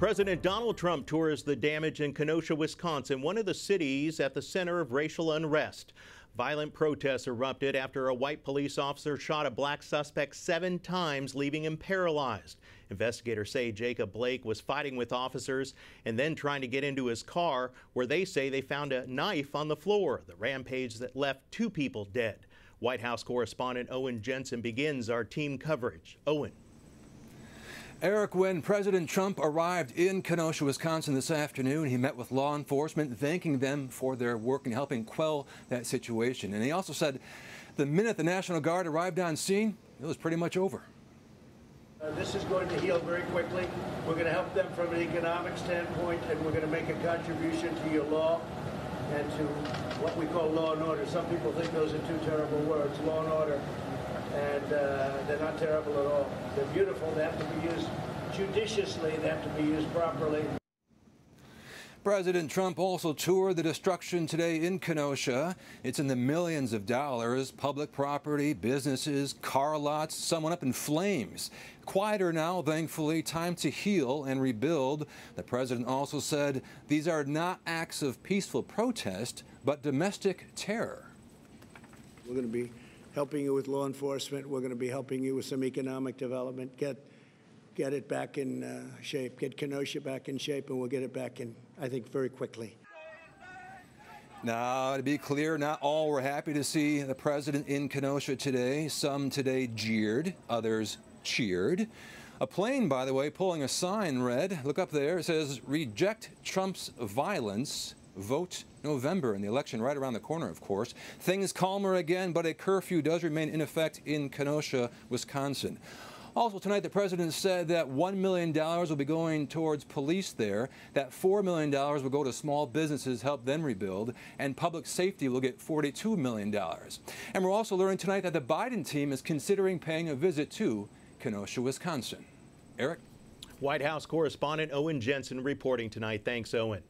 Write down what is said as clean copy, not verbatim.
President Donald Trump tours the damage in Kenosha, Wisconsin, one of the cities at the center of racial unrest. Violent protests erupted after a white police officer shot a black suspect 7 times, leaving him paralyzed. Investigators say Jacob Blake was fighting with officers and then trying to get into his car, where they say they found a knife on the floor. The rampage that left 2 people dead. White House correspondent Owen Jensen begins our team coverage. Owen. Eric, when President Trump arrived in Kenosha, Wisconsin this afternoon, he met with law enforcement, thanking them for their work in helping quell that situation. And he also said the minute the National Guard arrived on scene, it was pretty much over. This is going to heal very quickly. We're going to help them from an economic standpoint, and we're going to make a contribution to your law and to what we call law and order. Some people think those are 2 terrible words, law and order. And they're not terrible at all. They're beautiful. They have to be used judiciously. They have to be used properly. President Trump also toured the destruction today in Kenosha. It's in the millions of dollars. Public property, businesses, car lots, some went up in flames. Quieter now, thankfully. Time to heal and rebuild. The president also said these are not acts of peaceful protest, but domestic terror. We're going to be helping you with law enforcement. We're going to be helping you with some economic development. Get it back in shape. Get Kenosha back in shape, and we'll get it back in, I think, very quickly. Now, to be clear, not all were happy to see the president in Kenosha today. Some today jeered, others cheered. A plane, by the way, pulling a sign read, look up there, it says, "Reject Trump's violence. Vote November," in the election right around the corner, of course. Things calmer again, but a curfew does remain in effect in Kenosha, Wisconsin. Also tonight, the president said that $1 million will be going towards police there, that $4 million will go to small businesses, help them rebuild, and public safety will get $42 million. And we're also learning tonight that the Biden team is considering paying a visit to Kenosha, Wisconsin. Eric? White House correspondent Owen Jensen reporting tonight. Thanks, Owen.